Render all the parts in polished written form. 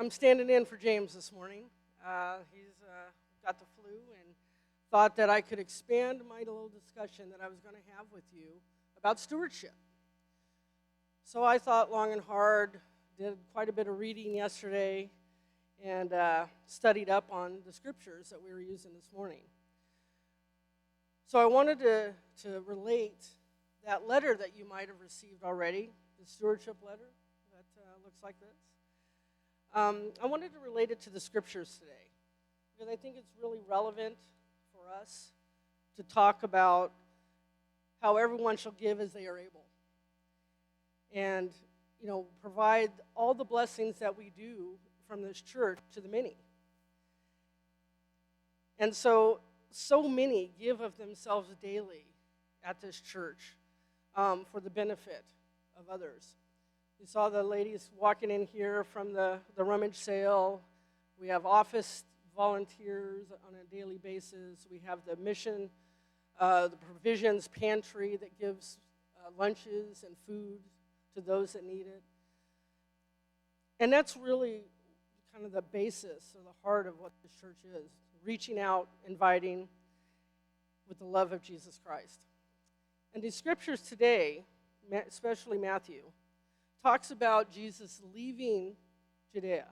I'm standing in for James this morning. He's got the flu and thought that I could expand my little discussion that I was going to have with you about stewardship. So I thought long and hard, did quite a bit of reading yesterday, and studied up on the scriptures that we were using this morning. So I wanted to relate that letter that you might have received already, the stewardship letter that looks like this. I wanted to relate it to the scriptures today because I think it's really relevant for us to talk about how everyone shall give as they are able. And, provide all the blessings that we do from this church to the many. And so many give of themselves daily at this church for the benefit of others. You saw the ladies walking in here from the rummage sale. We have office volunteers on a daily basis. We have the mission, the provisions pantry that gives lunches and food to those that need it. And that's really kind of the basis or the heart of what this church is, reaching out, inviting with the love of Jesus Christ. And the scriptures today, especially Matthew, talks about Jesus leaving Judea,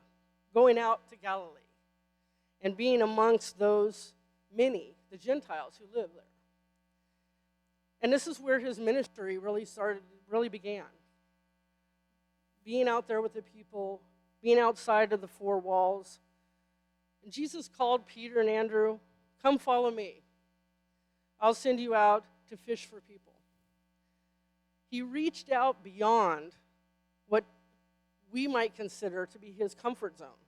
going out to Galilee, and being amongst those many, the Gentiles who live there. And this is where his ministry really began. Being out there with the people, being outside of the four walls. And Jesus called Peter and Andrew, "Come follow me. I'll send you out to fish for people." He reached out beyond what we might consider to be his comfort zone.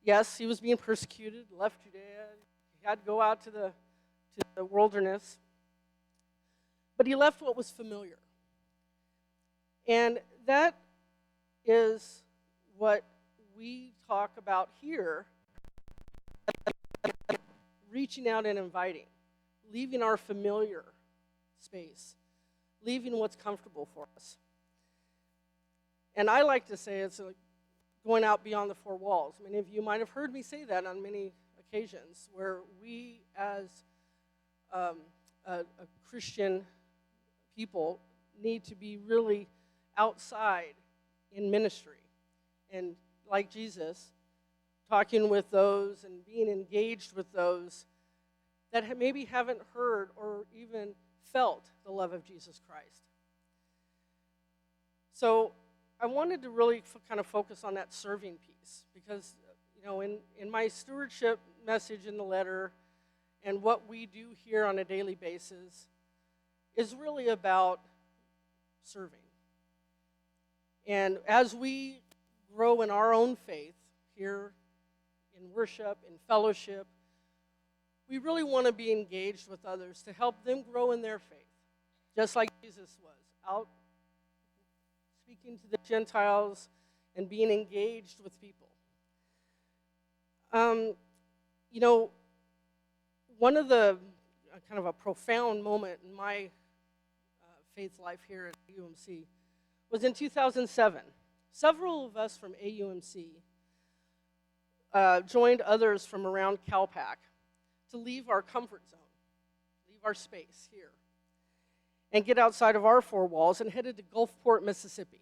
Yes, he was being persecuted, left Judea. He had to go out to the wilderness. But he left what was familiar. And that is what we talk about here, reaching out and inviting, leaving our familiar space, leaving what's comfortable for us. And I like to say it's like going out beyond the four walls. Many of you might have heard me say that on many occasions, where we as a Christian people need to be really outside in ministry. And like Jesus, talking with those and being engaged with those that maybe haven't heard or even felt the love of Jesus Christ. So I wanted to really kind of focus on that serving piece because, in my stewardship message in the letter and what we do here on a daily basis is really about serving. And as we grow in our own faith here in worship, in fellowship, we really want to be engaged with others to help them grow in their faith, just like Jesus was, out speaking to the Gentiles and being engaged with people. One of the kind of a profound moment in my faith life here at UMC was in 2007. Several of us from AUMC joined others from around CalPAC to leave our comfort zone, leave our space here, and get outside of our four walls and headed to Gulfport, Mississippi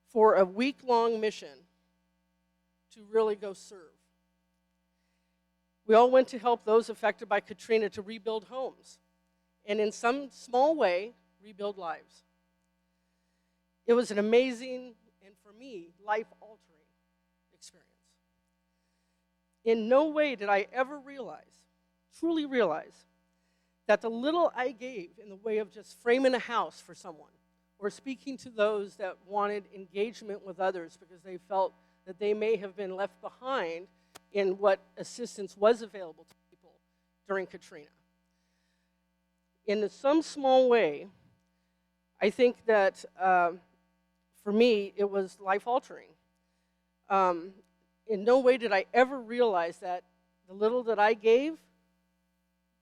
for a week-long mission to really go serve. We all went to help those affected by Katrina to rebuild homes and in some small way, rebuild lives. It was an amazing, and for me, life-altering experience. In no way did I ever truly realize, that the little I gave in the way of just framing a house for someone or speaking to those that wanted engagement with others because they felt that they may have been left behind in what assistance was available to people during Katrina. In some small way, I think that for me, it was life-altering. In no way did I ever realize that the little that I gave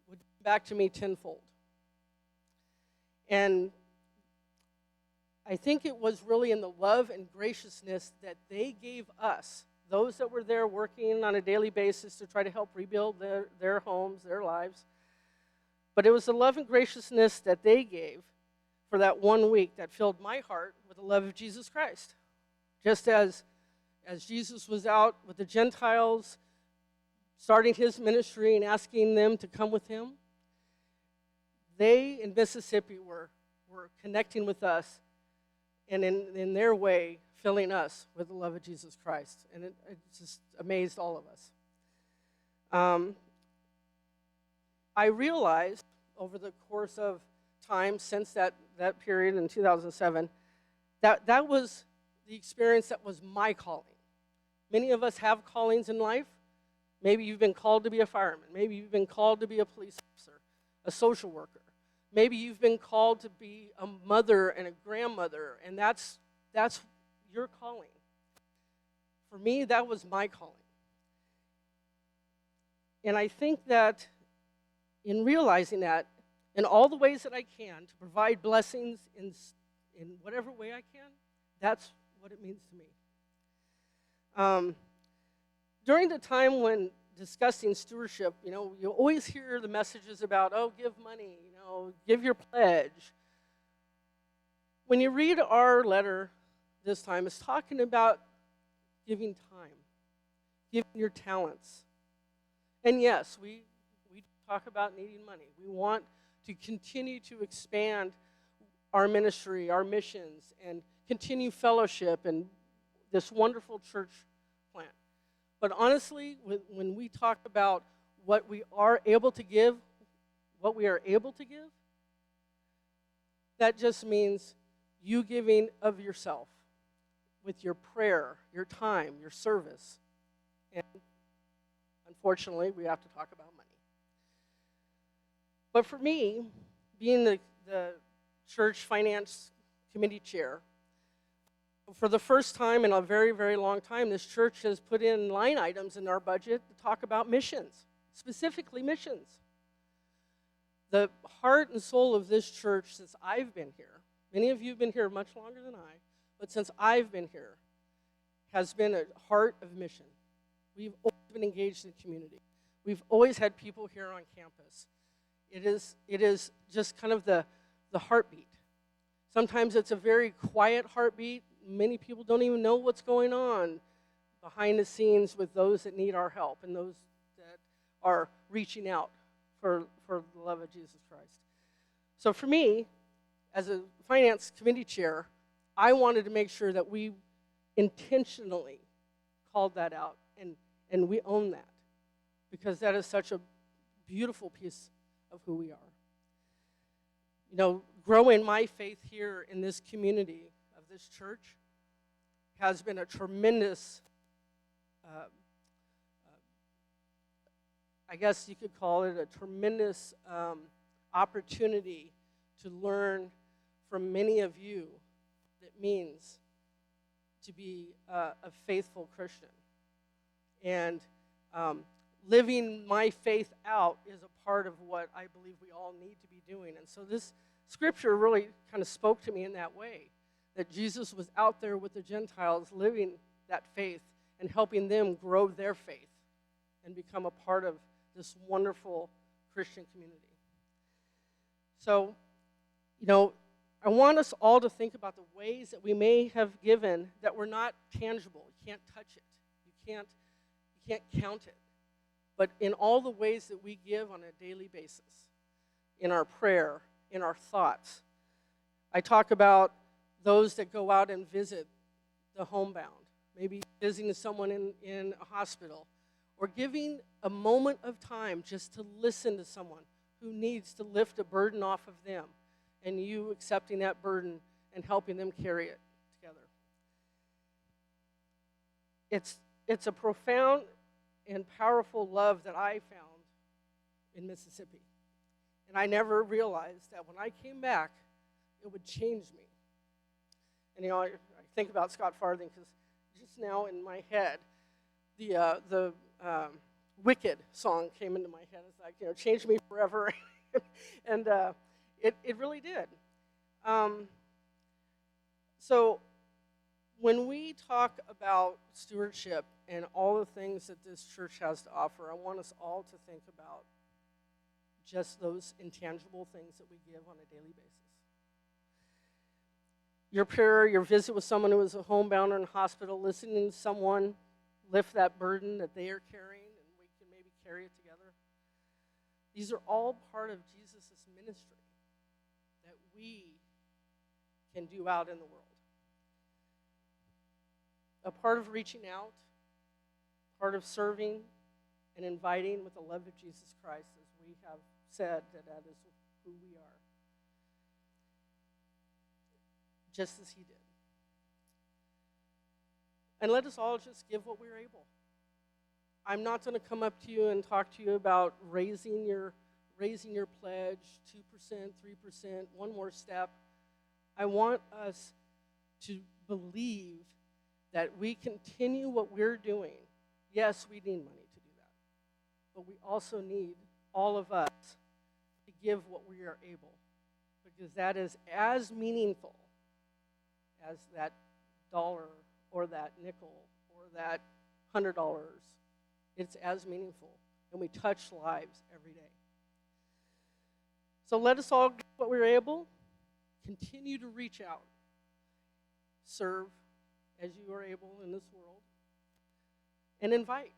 would come back to me tenfold. And I think it was really in the love and graciousness that they gave us, those that were there working on a daily basis to try to help rebuild their homes, their lives. But it was the love and graciousness that they gave for that 1 week that filled my heart with the love of Jesus Christ. Just as Jesus was out with the Gentiles, starting his ministry and asking them to come with him, they in Mississippi were connecting with us and in their way filling us with the love of Jesus Christ. And it just amazed all of us. I realized over the course of time since that period in 2007 that was the experience that was my calling. Many of us have callings in life. Maybe you've been called to be a fireman. Maybe you've been called to be a police officer, a social worker. Maybe you've been called to be a mother and a grandmother, and that's your calling. For me, that was my calling. And I think that in realizing that, in all the ways that I can, to provide blessings in whatever way I can, that's what it means to me. During the time when discussing stewardship, you always hear the messages about, give money, give your pledge. When you read our letter this time, it's talking about giving time, giving your talents. And yes, we talk about needing money. We want to continue to expand our ministry, our missions, and continue fellowship and this wonderful church plant. But honestly, when we talk about what we are able to give, that just means you giving of yourself with your prayer, your time, your service. And unfortunately, we have to talk about money. But for me, being the church finance committee chair, for the first time in a very, very long time, this church has put in line items in our budget to talk about missions, specifically missions. The heart and soul of this church since I've been here, many of you have been here much longer than I, but since I've been here, has been a heart of mission. We've always been engaged in the community. We've always had people here on campus. It is just kind of the heartbeat. Sometimes it's a very quiet heartbeat. Many people don't even know what's going on behind the scenes with those that need our help and those that are reaching out for the love of Jesus Christ. So for me, as a finance committee chair, I wanted to make sure that we intentionally called that out and we own that, because that is such a beautiful piece of who we are. Growing my faith here in this community of this church has been a tremendous, I guess you could call it a tremendous opportunity to learn from many of you that it means to be a faithful Christian. And living my faith out is a part of what I believe we all need to be doing. And so this scripture really kind of spoke to me in that way, that Jesus was out there with the Gentiles living that faith and helping them grow their faith and become a part of this wonderful Christian community. So, I want us all to think about the ways that we may have given that were not tangible. You can't touch it. You can't count it. But in all the ways that we give on a daily basis, in our prayer, in our thoughts. I talk about those that go out and visit the homebound, maybe visiting someone in a hospital, or giving a moment of time just to listen to someone who needs to lift a burden off of them, and you accepting that burden and helping them carry it together. It's a profound and powerful love that I found in Mississippi. And I never realized that when I came back, it would change me. And I think about Scott Farthing because just now in my head, the Wicked song came into my head. It's like, change me forever. And it really did. So when we talk about stewardship and all the things that this church has to offer, I want us all to think about just those intangible things that we give on a daily basis. Your prayer, your visit with someone who is a homebound or in hospital, listening to someone lift that burden that they are carrying, and we can maybe carry it together. These are all part of Jesus' ministry that we can do out in the world. A part of reaching out, part of serving and inviting with the love of Jesus Christ, as we have said that is who we are. Just as he did. And let us all just give what we're able. I'm not going to come up to you and talk to you about raising your pledge, 2%, 3%, one more step. I want us to believe that we continue what we're doing. Yes, we need money to do that. But we also need all of us to give what we are able. Because that is as meaningful as that dollar or that nickel or that $100. It's as meaningful. And we touch lives every day. So let us all give what we're able. Continue to reach out. Serve as you are able in this world. And invite.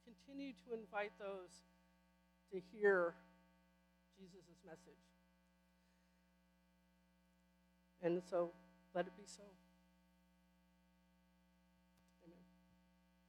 Continue to invite those to hear Jesus' message. And so, let it be so.